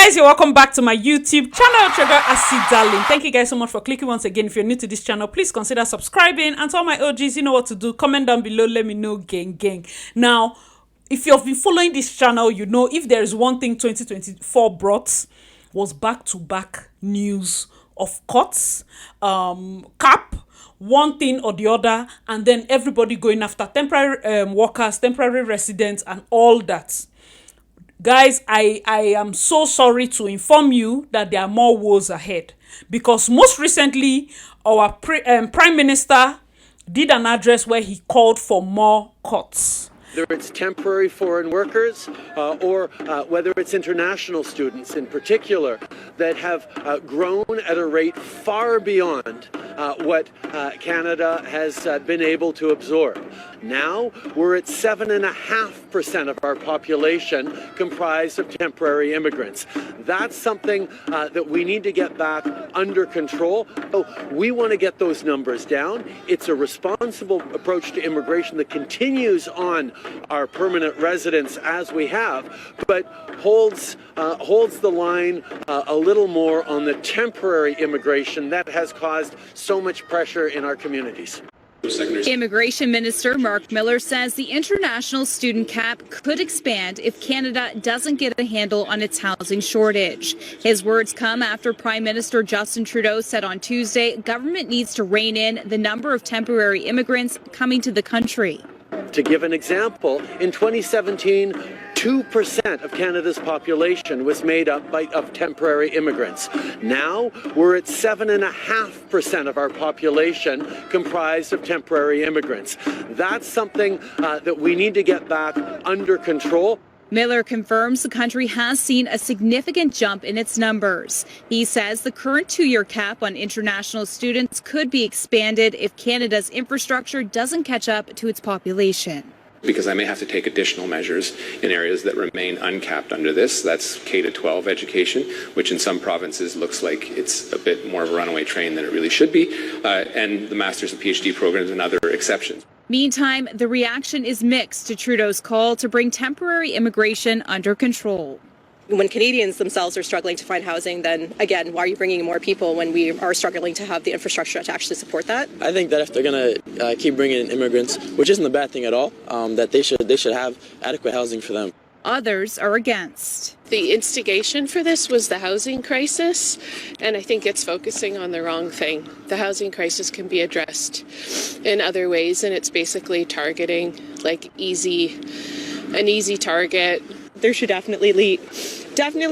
Guys, you're welcome back to my YouTube channel, Trigger Asylum. Thank you guys so much for clicking once again. If you're new to this channel, please consider subscribing. And to all my OGs, you know what to do. Comment down below, let me know, gang. Now, if you've been following this channel, you know if there is one thing 2024 brought was back-to-back news of cuts, cap, one thing or the other, and then everybody going after temporary workers, temporary residents, and all that. Guys, I am so sorry to inform you that there are more woes ahead, because most recently our Prime Minister did an address where he called for more cuts. Whether it's temporary foreign workers or whether it's international students in particular that have grown at a rate far beyond what Canada has been able to absorb. Now we're at 7.5% of our population comprised of temporary immigrants. That's something that we need to get back under control. So we want to get those numbers down. It's a responsible approach to immigration that continues on our permanent residents as we have, but holds the line a little more on the temporary immigration that has caused so much pressure in our communities. Immigration Minister Mark Miller says the international student cap could expand if Canada doesn't get a handle on its housing shortage. His words come after Prime Minister Justin Trudeau said on Tuesday government needs to rein in the number of temporary immigrants coming to the country. To give an example, in 2017, 2% of Canada's population was made up of temporary immigrants. Now we're at 7.5% of our population comprised of temporary immigrants. That's something that we need to get back under control. Miller confirms the country has seen a significant jump in its numbers. He says the current 2-year cap on international students could be expanded if Canada's infrastructure doesn't catch up to its population. Because I may have to take additional measures in areas that remain uncapped under this. That's K-12 education, which in some provinces looks like it's a bit more of a runaway train than it really should be, and the master's and PhD programs and other exceptions. Meantime, the reaction is mixed to Trudeau's call to bring temporary immigration under control. When Canadians themselves are struggling to find housing, then again, why are you bringing more people when we are struggling to have the infrastructure to actually support that? I think that if they're going to keep bringing in immigrants, which isn't a bad thing at all, that they should have adequate housing for them. Others are against. The instigation for this was the housing crisis, and I think it's focusing on the wrong thing. The housing crisis can be addressed in other ways, and it's basically targeting like an easy target. There should definitely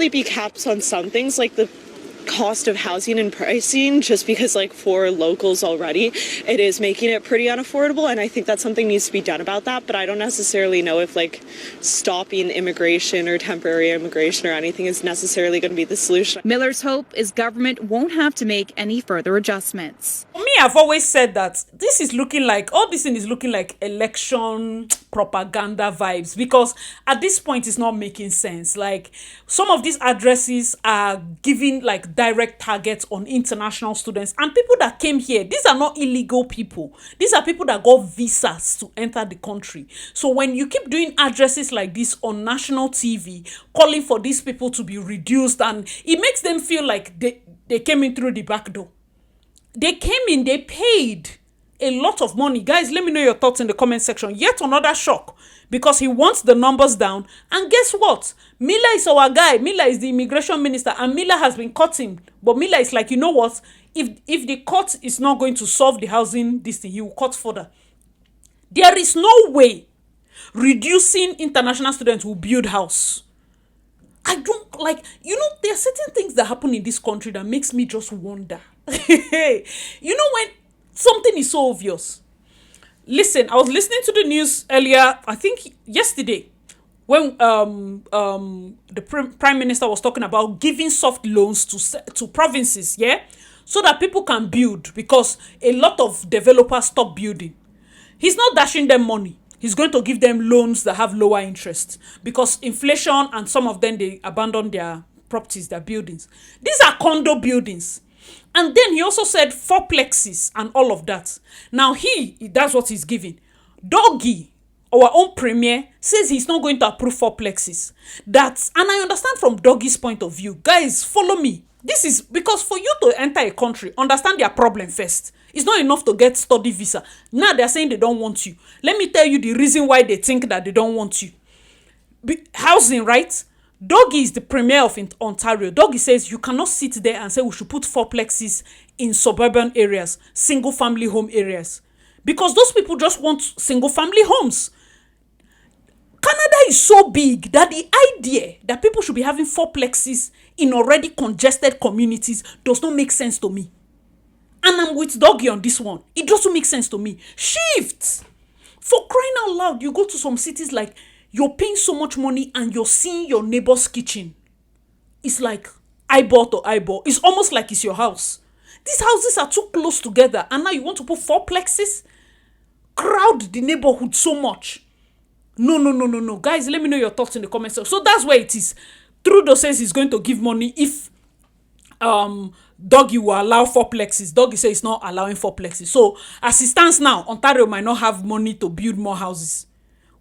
be caps on some things like the cost of housing and pricing, just because like for locals already it is making it pretty unaffordable, and I think that something needs to be done about that. But I don't necessarily know if like stopping immigration or temporary immigration or anything is necessarily going to be the solution. Miller's hope is government won't have to make any further adjustments. For me, I've always said that all this thing is looking like election propaganda vibes, because at this point it's not making sense. Like, some of these addresses are giving like direct targets on international students and people that came here. These are not illegal people. These are people that got visas to enter the country. So when you keep doing addresses like this on national TV, calling for these people to be reduced, and it makes them feel like they came in through the back door. They came in, they paid a lot of money. Guys, let me know your thoughts in the comment section. Yet another shock, because he wants the numbers down. And guess what? Miller is our guy. Miller is the immigration minister, and Miller has been cutting. But Miller is like, you know what? If the cut is not going to solve the housing this thing, he will cut further. There is no way reducing international students will build house. I don't like, there are certain things that happen in this country that makes me just wonder. When something is so obvious. Listen, I was listening to the news earlier, I think yesterday, when the Prime Minister was talking about giving soft loans to provinces, so that people can build, because a lot of developers stop building. He's not dashing them money. He's going to give them loans that have lower interest, because inflation, and some of them, they abandon their properties, their buildings. These are condo buildings. And then he also said fourplexes and all of that. Now that's what he's giving. Doggy our own premier, says he's not going to approve fourplexes. That's, and I understand from Doggy's point of view. Guys, follow me. This is because for you to enter a country, understand their problem first. It's not enough to get study visa. Now they're saying they don't want you. Let me tell you the reason why they think that they don't want you. Housing, right? Doggy is the premier of Ontario. Doggy says you cannot sit there and say we should put fourplexes in suburban areas, single family home areas. Because those people just want single family homes. Canada is so big that the idea that people should be having fourplexes in already congested communities does not make sense to me. And I'm with Doggy on this one. It doesn't make sense to me. Shift! For crying out loud, you go to some cities like you're paying so much money and you're seeing your neighbor's kitchen. It's like eyeball to eyeball. It's almost like it's your house. These houses are too close together and now you want to put fourplexes? Crowd the neighborhood so much. No. Guys, let me know your thoughts in the comment section. So that's where it is. Trudeau says he's going to give money if Doggy will allow fourplexes. Doggy says he's not allowing fourplexes. So as it stands now, Ontario might not have money to build more houses.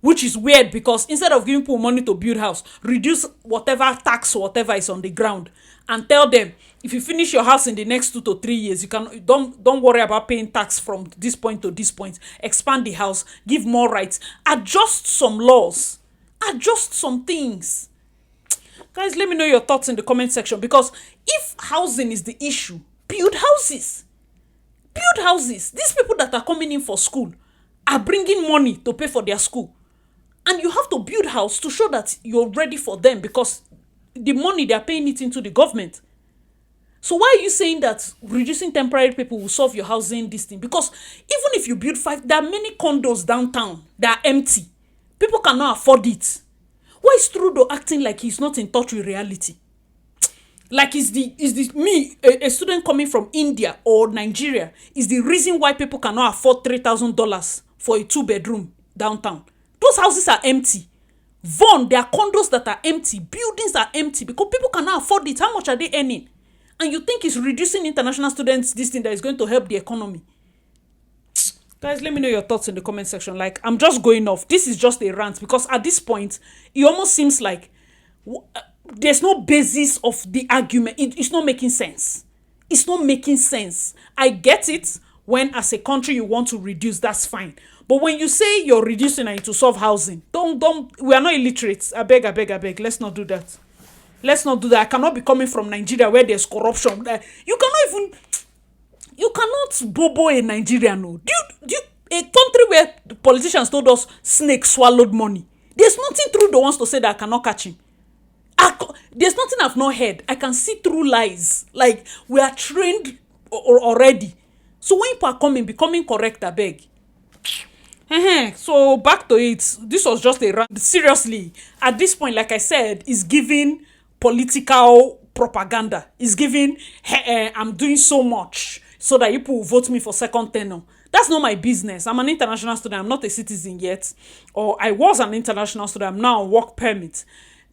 Which is weird because instead of giving people money to build house, reduce whatever tax or whatever is on the ground and tell them, if you finish your house in the next 2 to 3 years, you can don't worry about paying tax from this point to this point. Expand the house, give more rights, adjust some laws, adjust some things. Guys, let me know your thoughts in the comment section because if housing is the issue, build houses. Build houses. These people that are coming in for school are bringing money to pay for their school. And you have to build house to show that you're ready for them because the money they're paying it into the government. So why are you saying that reducing temporary people will solve your housing this thing? Because even if you build 5, there are many condos downtown that are empty. People cannot afford it. Why is Trudeau acting like he's not in touch with reality? Like is a student coming from India or Nigeria is the reason why people cannot afford $3,000 for a 2-bedroom downtown. Those houses are empty. Vaughan, there are condos that are empty. Buildings are empty because people cannot afford it. How much are they earning? And you think it's reducing international students this thing that is going to help the economy? Guys, let me know your thoughts in the comment section. Like, I'm just going off. This is just a rant because at this point, it almost seems like there's no basis of the argument. It's not making sense. It's not making sense. I get it when as a country you want to reduce, that's fine. But when you say you're reducing it to solve housing, we are not illiterate. I beg. Let's not do that. Let's not do that. I cannot be coming from Nigeria where there's corruption. You cannot bobo a Nigerian. No. A country where the politicians told us snake swallowed money. There's nothing Trudeau wants to say that I cannot catch him. There's nothing I've not heard. I can see through lies. Like, we are trained already. So when people are becoming correct, I beg. So back to it. This was just a rant. Seriously, at this point, like I said, it's giving political propaganda. It's giving, I'm doing so much so that people will vote me for second tenure. That's not my business. I'm an international student. I'm not a citizen yet. Or I was an international student. I'm now on work permit.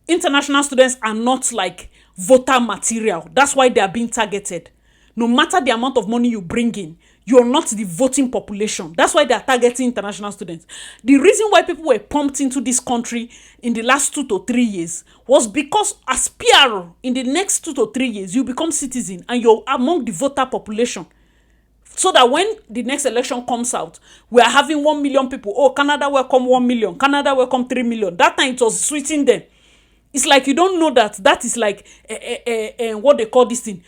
International students are not like voter material. That's why they are being targeted. No matter the amount of money you bring in, you're not the voting population. That's why they are targeting international students. The reason why people were pumped into this country in the last 2 to 3 years was because as PR, in the next 2 to 3 years, you become citizen and you're among the voter population. So that when the next election comes out, we are having 1 million people. Oh, Canada welcome 1 million. Canada welcome 3 million. That time it was switching them. It's like you don't know that is like what they call this thing,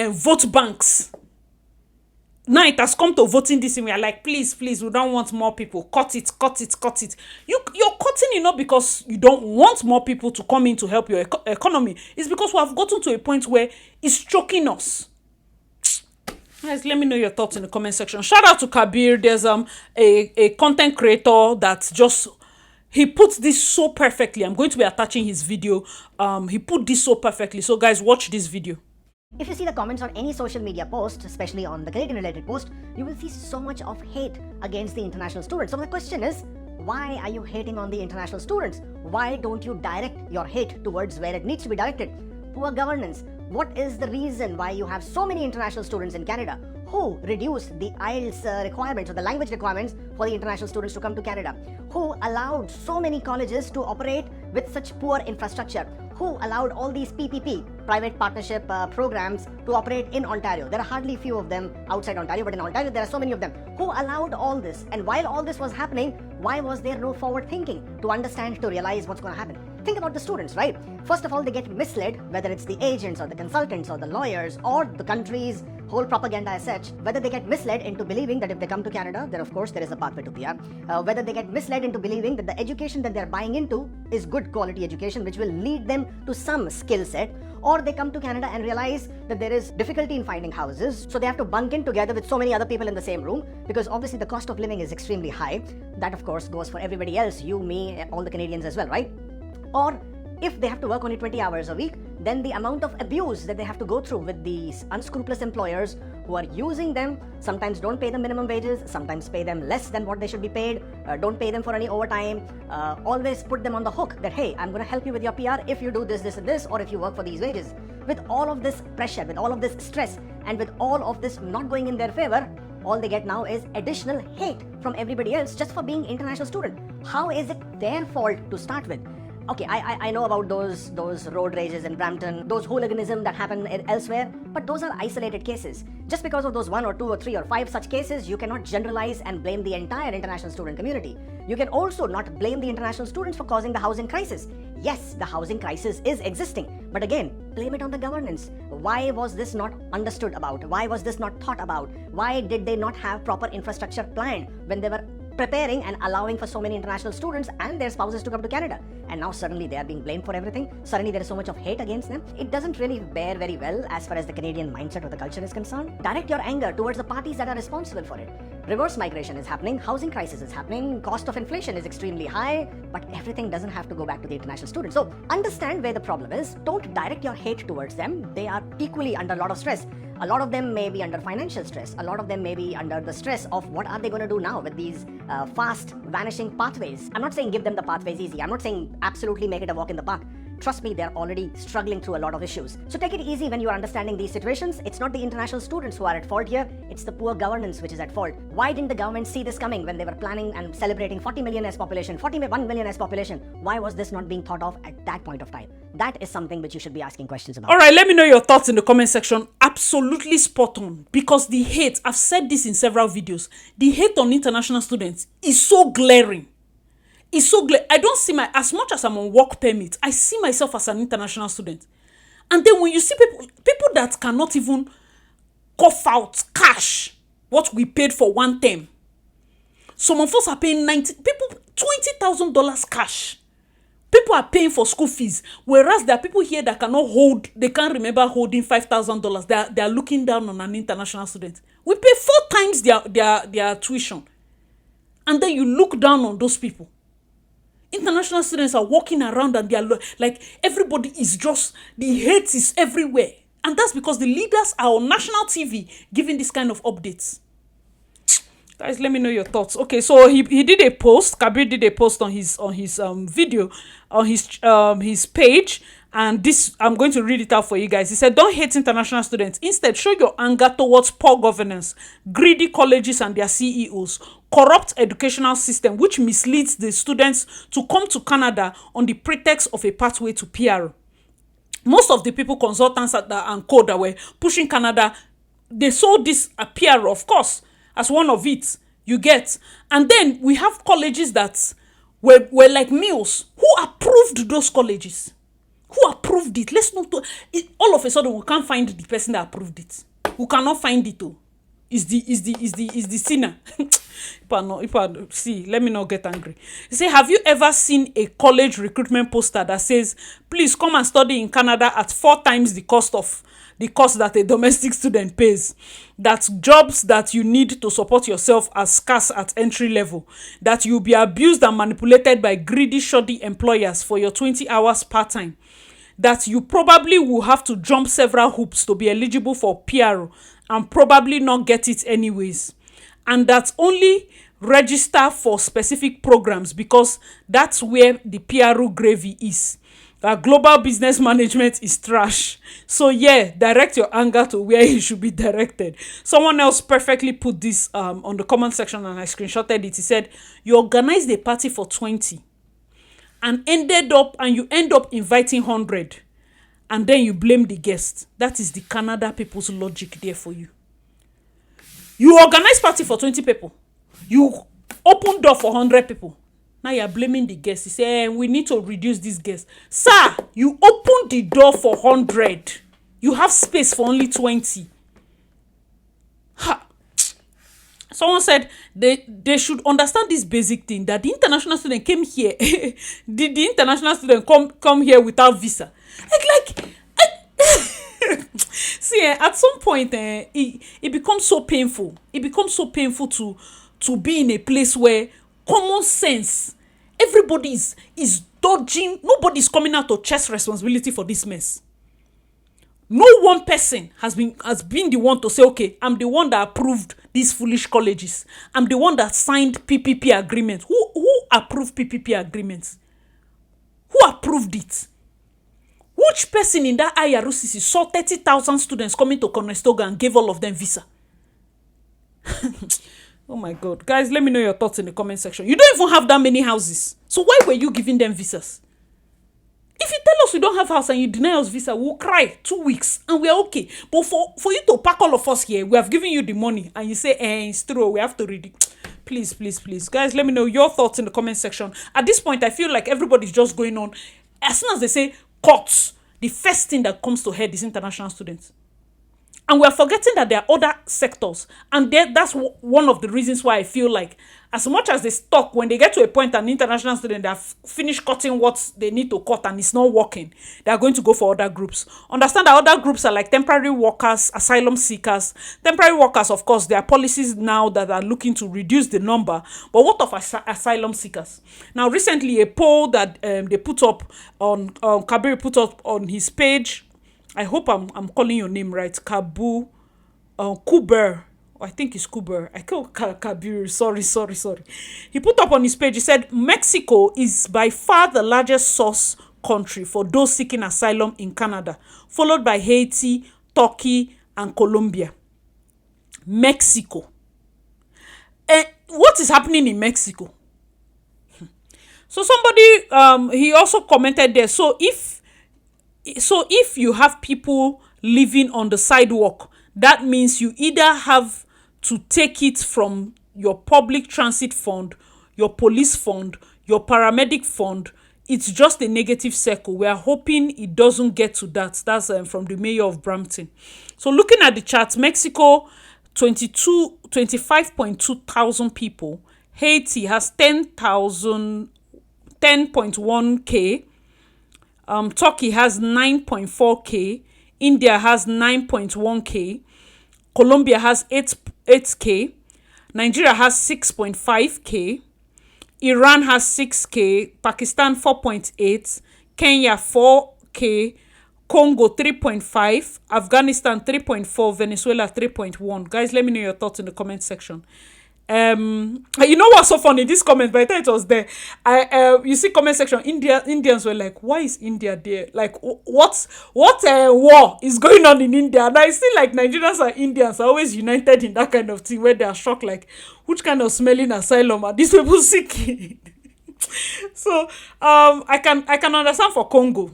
vote banks. Now it has come to voting this thing. We are like, please, we don't want more people. Cut it. You're cutting it not because you don't want more people to come in to help your economy. It's because we have gotten to a point where it's choking us. Guys, let me know your thoughts in the comment section. Shout out to Kabir. There's a content creator that just... He put this so perfectly. I'm going to be attaching his video. He put this so perfectly. So guys, watch this video. If you see the comments on any social media post, especially on the Canadian related post, you will see so much of hate against the international students. So the question is, why are you hating on the international students? Why don't you direct your hate towards where it needs to be directed? Poor governance, What is the reason why you have so many international students in Canada? Who reduced the IELTS requirements or the language requirements for the international students to come to Canada? Who allowed so many colleges to operate with such poor infrastructure? Who allowed all these PPP, private partnership programs, to operate in Ontario? There are hardly few of them outside Ontario, but in Ontario there are so many of them. Who allowed all this? And while all this was happening, why was there no forward thinking to understand, to realize what's going to happen? Think about the students, right? First of all, they get misled, whether it's the agents or the consultants or the lawyers or the country's whole propaganda as such, whether they get misled into believing that if they come to Canada, then of course there is a pathway to PR, whether they get misled into believing that the education that they're buying into is good quality education which will lead them to some skill set, or they come to Canada and realize that there is difficulty in finding houses, so they have to bunk in together with so many other people in the same room, because obviously the cost of living is extremely high. That of course goes for everybody else, you, me, all the Canadians as well, right? Or if they have to work only 20 hours a week, then the amount of abuse that they have to go through with these unscrupulous employers who are using them, sometimes don't pay them minimum wages, sometimes pay them less than what they should be paid, don't pay them for any overtime, always put them on the hook that, hey, I'm going to help you with your PR if you do this, this and this, or if you work for these wages. With all of this pressure, with all of this stress, and with all of this not going in their favor, all they get now is additional hate from everybody else just for being international student. How is it their fault to start with? Okay, I know about those road rages in Brampton, those hooliganism that happen elsewhere, but those are isolated cases. Just because of those 1 or 2 or 3 or 5 such cases, you cannot generalize and blame the entire international student community. You can also not blame the international students for causing the housing crisis. Yes, the housing crisis is existing, but again, blame it on the governance. Why was this not understood about? Why was this not thought about? Why did they not have proper infrastructure planned when they were preparing and allowing for so many international students and their spouses to come to Canada? And now suddenly they are being blamed for everything. Suddenly there is so much of hate against them. It doesn't really bear very well as far as the Canadian mindset or the culture is concerned. Direct your anger towards the parties that are responsible for it. Reverse migration is happening, housing crisis is happening, cost of inflation is extremely high, but everything doesn't have to go back to the international students. So understand where the problem is. Don't direct your hate towards them. They are equally under a lot of stress. A lot of them may be under financial stress. A lot of them may be under the stress of what are they going to do now with these fast vanishing pathways. I'm not saying give them the pathways easy. I'm not saying absolutely make it a walk in the park. Trust me, they're already struggling through a lot of issues. So take it easy when you're understanding these situations. It's not the international students who are at fault here. It's the poor governance which is at fault. Why didn't the government see this coming when they were planning and celebrating 40 million as population, 41 million as population? Why was this not being thought of at that point of time? That is something which you should be asking questions about. All right, let me know your thoughts in the comment section. Absolutely spot on, because the hate, I've said this in several videos, the hate on international students is so glaring. It's so glaring. I don't see as much as I'm on work permit, I see myself as an international student. And then when you see people that cannot even cough out cash, what we paid for one term. Some of us are paying $20,000 cash. People are paying for school fees, whereas there are people here that they can't remember holding $5,000. They are looking down on an international student. We pay 4 times their tuition. And then you look down on those people. International students are walking around and they are like, everybody is just, the hate is everywhere. And that's because the leaders are on national TV giving this kind of updates. Guys, let me know your thoughts. Okay, so he did a post. Kabir did a post on his video, on his page, and this, I'm going to read it out for you guys. He said, "Don't hate international students. Instead, show your anger towards poor governance, greedy colleges and their CEOs, corrupt educational system which misleads the students to come to Canada on the pretext of a pathway to PR." Most of the people, consultants and co that were pushing Canada, they saw this PR, of course, as one of it, you get. And then we have colleges that were like Mills. Who approved those colleges? Who approved it? Let's not all of a sudden we can't find the person that approved it. We cannot find it too. Is the sinner. See, let me not get angry. You say, have you ever seen a college recruitment poster that says, please come and study in Canada at 4 times the cost that a domestic student pays? That jobs that you need to support yourself are scarce at entry level. That you'll be abused and manipulated by greedy, shoddy employers for your 20 hours part-time. That you probably will have to jump several hoops to be eligible for PR and probably not get it anyways. And that only register for specific programs because that's where the PRO gravy is. that global business management is trash. So yeah, direct your anger to where it should be directed. Someone else perfectly put this on the comment section, and I screenshotted it. He said, you organized a party for 20 and you end up inviting 100, and then you blame the guest. That is the Canada people's logic there for you. You organize party for 20 people. You open door for 100 people. Now you're blaming the guests. You say, we need to reduce these guests. Sir, you open the door for 100. You have space for only 20. Ha. Someone said they should understand this basic thing, that the international student came here. Did the international student come here without visa? See, at some point, it becomes so painful. It becomes so painful to be in a place where common sense, everybody is dodging. Nobody's coming out to chest responsibility for this mess. No one person has been the one to say, okay, I'm the one that approved these foolish colleges. I'm the one that signed PPP agreements. Who approved PPP agreements? Who approved it? Which person in that IRCC saw 30,000 students coming to Conestoga and gave all of them visa? Oh my God. Guys, let me know your thoughts in the comment section. You don't even have that many houses. So why were you giving them visas? If you tell us we don't have house and you deny us visa, we'll cry 2 weeks and we're okay. But for you to pack all of us here, we have given you the money and you say, it's true, we have to read it. Please, please, please. Guys, let me know your thoughts in the comment section. At this point, I feel like everybody's just going on. As soon as they say cuts, the first thing that comes to head is international students. And we're forgetting that there are other sectors. And that's one of the reasons why I feel like as much as they stuck, when they get to a point, an international student, they have finished cutting what they need to cut and it's not working, they are going to go for other groups. Understand that other groups are like temporary workers, asylum seekers. Temporary workers, of course, there are policies now that are looking to reduce the number. But what of asylum seekers? Now, recently, a poll that they put up on, Kabir put up on his page, I hope I'm calling your name right. Kuber. I think it's Kuber. I call Kabir. Sorry. He put up on his page, he said, Mexico is by far the largest source country for those seeking asylum in Canada, followed by Haiti, Turkey, and Colombia. Mexico. What is happening in Mexico? So somebody, he also commented there. So if you have people living on the sidewalk, that means you either have to take it from your public transit fund, your police fund, your paramedic fund. It's just a negative circle. We are hoping it doesn't get to that. That's from the mayor of Brampton. So looking at the charts, Mexico, 25.2 thousand people. Haiti has 10.1K. Turkey has 9.4K, India has 9.1K, Colombia has 8K, Nigeria has 6.5K, Iran has 6K, Pakistan 4.8, Kenya 4K, Congo 3.5, Afghanistan 3.4, Venezuela 3.1. Guys, let me know your thoughts in the comment section. You know what's so funny? This comment, by the time it was there, you see comment section, Indians were like, why is India there? Like, what war is going on in India? And I see like Nigerians and Indians are always united in that kind of thing where they are shocked, like, which kind of smelling asylum are these people seeking? So I can understand for Congo,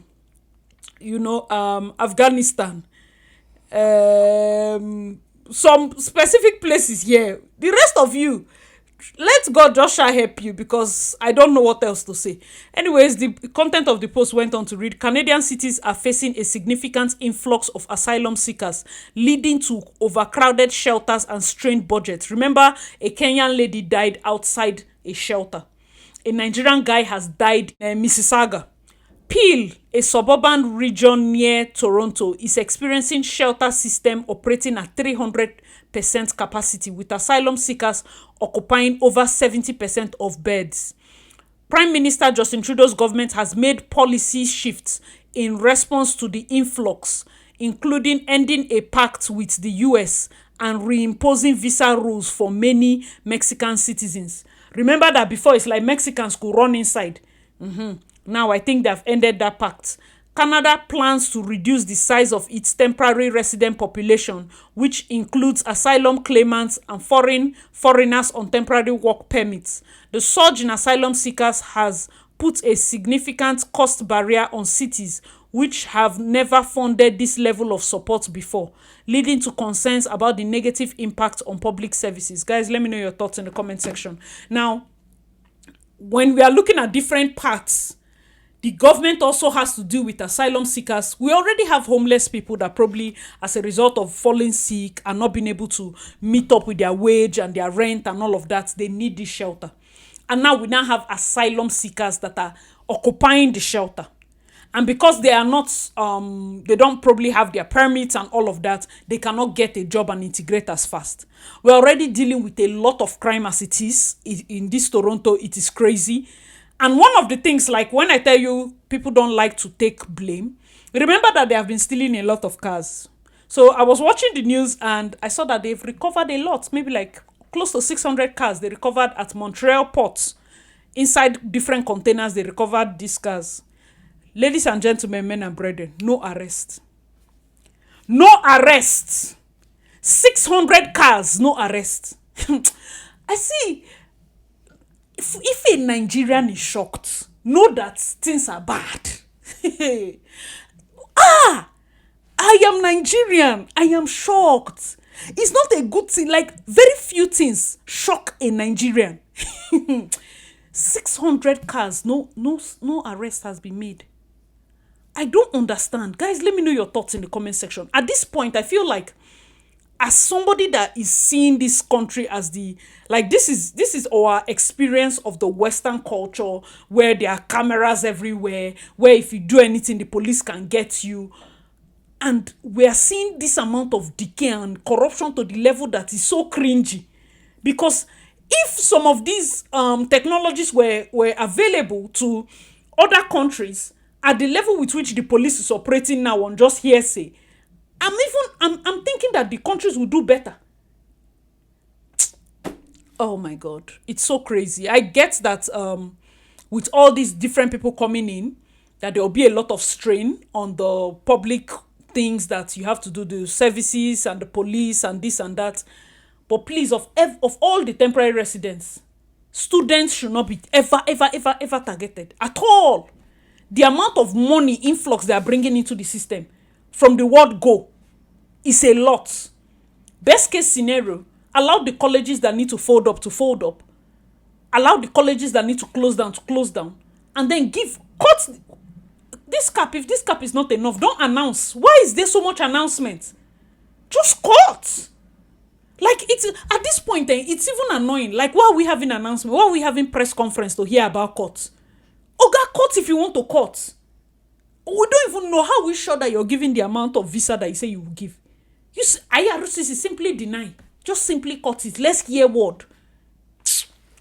Afghanistan, some specific places here. The rest of you, let God just shall help you, because I don't know what else to say. Anyways, the content of the post went on to read, Canadian cities are facing a significant influx of asylum seekers, leading to overcrowded shelters and strained budgets. Remember, a Kenyan lady died outside a shelter. A Nigerian guy has died in Mississauga. Peel, a suburban region near Toronto, is experiencing shelter system operating at 300% capacity, with asylum seekers occupying over 70% of beds. Prime Minister Justin Trudeau's government has made policy shifts in response to the influx, including ending a pact with the US and reimposing visa rules for many Mexican citizens. Remember that before, it's like Mexicans could run inside. Now I think they've ended that pact. Canada plans to reduce the size of its temporary resident population, which includes asylum claimants and foreigners on temporary work permits. The surge in asylum seekers has put a significant cost barrier on cities which have never funded this level of support before, leading to concerns about the negative impact on public services. Guys, let me know your thoughts in the comment section. Now, when we are looking at different parts, the government also has to deal with asylum seekers. We already have homeless people that probably, as a result of falling sick and not being able to meet up with their wage and their rent and all of that, they need this shelter. And now we now have asylum seekers that are occupying the shelter. And because they are not, they don't probably have their permits and all of that, they cannot get a job and integrate as fast. We're already dealing with a lot of crime as it is. In this Toronto, it is crazy. And one of the things, like when I tell you people don't like to take blame, remember that they have been stealing a lot of cars. So I was watching the news and I saw that they've recovered a lot, maybe like close to 600 cars they recovered at Montreal ports. Inside different containers, they recovered these cars. Ladies and gentlemen, men and brethren, no arrest. No arrest. 600 cars, no arrest. I see. If a Nigerian is shocked, know that things are bad. I am Nigerian. I am shocked. It's not a good thing. Like, very few things shock a Nigerian. 600 cars, no arrest has been made. I don't understand. Guys, let me know your thoughts in the comment section. At this point, I feel like, as somebody that is seeing this country as the, like, this is our experience of the Western culture, where there are cameras everywhere, where if you do anything, the police can get you. And we are seeing this amount of decay and corruption to the level that is so cringy. Because if some of these technologies were available to other countries at the level with which the police is operating now on just hearsay, I'm thinking that the countries will do better. Oh my God, it's so crazy. I get that with all these different people coming in, that there will be a lot of strain on the public things that you have to do, the services and the police and this and that. But please, of all the temporary residents, students should not be ever targeted at all. The amount of money influx they are bringing into the system from the word go is a lot. Best case scenario, allow the colleges that need to fold up to fold up. Allow the colleges that need to close down. And then cut this cap. If this cap is not enough, don't announce. Why is there so much announcement? Just cut. Like, it's at this point, it's even annoying. Like, why are we having announcement? Why are we having press conference to hear about cuts? Oga, cut if you want to cut. We don't even know how we sure that you're giving the amount of visa that you say you will give. IRCC simply deny. Just simply cut it. Let's hear word.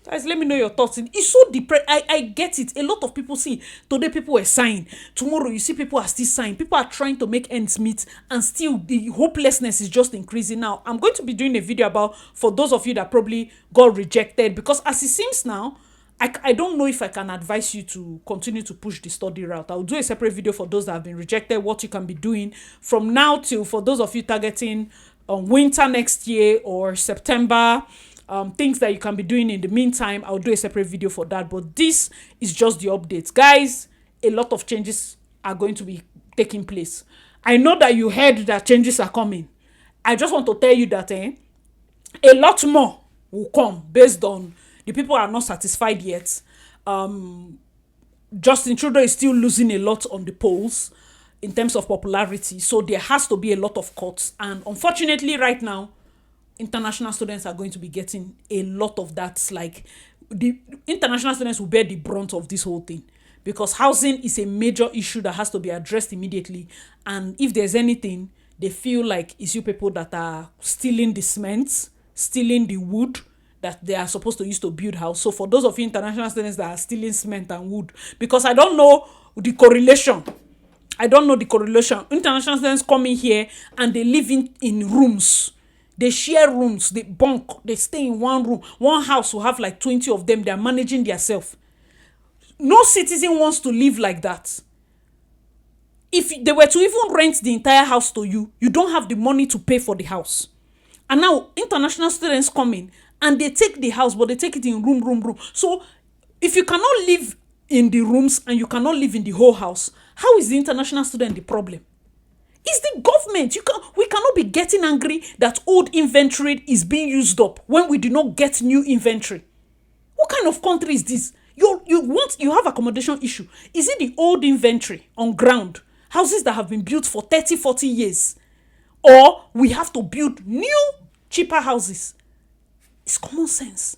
Guys, let me know your thoughts. It's so depressed. I get it. A lot of people see. Today people were signed. Tomorrow you see people are still signed. People are trying to make ends meet. And still the hopelessness is just increasing now. I'm going to be doing a video about, for those of you that probably got rejected. Because as it seems now, I don't know if I can advise you to continue to push the study route. I'll do a separate video for those that have been rejected, what you can be doing from now till, for those of you targeting winter next year or September, things that you can be doing in the meantime. I'll do a separate video for that. But this is just the updates. Guys, a lot of changes are going to be taking place. I know that you heard that changes are coming. I just want to tell you that a lot more will come based on the people are not satisfied yet. Justin Trudeau is still losing a lot on the polls in terms of popularity. So there has to be a lot of cuts. And unfortunately, right now, international students are going to be getting a lot of that. Like, the international students will bear the brunt of this whole thing. Because housing is a major issue that has to be addressed immediately. And if there's anything, they feel like it's you people that are stealing the cement, stealing the wood that they are supposed to use to build house. So for those of you international students that are stealing cement and wood, because I don't know the correlation. International students come in here and they live in rooms. They share rooms, they bunk, they stay in one room. One house will have like 20 of them. They're managing themselves. No citizen wants to live like that. If they were to even rent the entire house to you, you don't have the money to pay for the house. And now international students come in and they take the house, but they take it in room. So if you cannot live in the rooms and you cannot live in the whole house, how is the international student the problem? It's the government. We cannot be getting angry that old inventory is being used up when we do not get new inventory. What kind of country is this? You have accommodation issue. Is it the old inventory on ground? Houses that have been built for 30, 40 years. Or we have to build new, cheaper houses. It's common sense.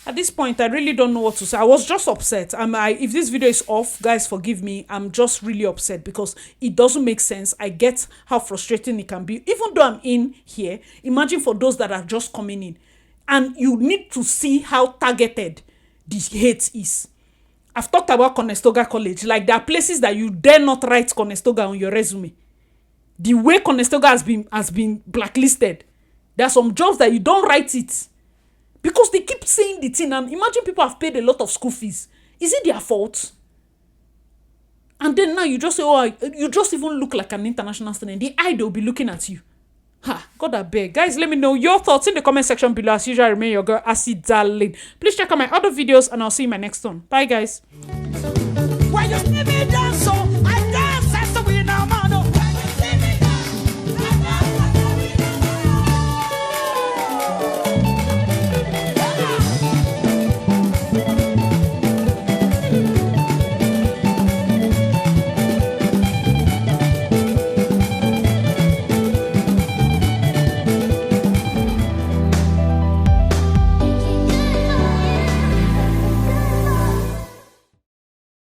At this point, I really don't know what to say. I was just upset. If this video is off, guys, forgive me. I'm just really upset because it doesn't make sense. I get how frustrating it can be. Even though I'm in here, imagine for those that are just coming in. And you need to see how targeted the hate is. I've talked about Conestoga College. Like, there are places that you dare not write Conestoga on your resume. The way Conestoga has been blacklisted. There are some jobs that you don't write it. Because they keep saying the thing, and imagine people have paid a lot of school fees. Is it their fault? And then now you just say, oh, you just even look like an international student. The eye, they'll be looking at you. Ha, God, I beg. Guys, let me know your thoughts in the comment section below. As usual, I remain your girl, Asylum. Please check out my other videos, and I'll see you in my next one. Bye, guys. Why you see me dance so I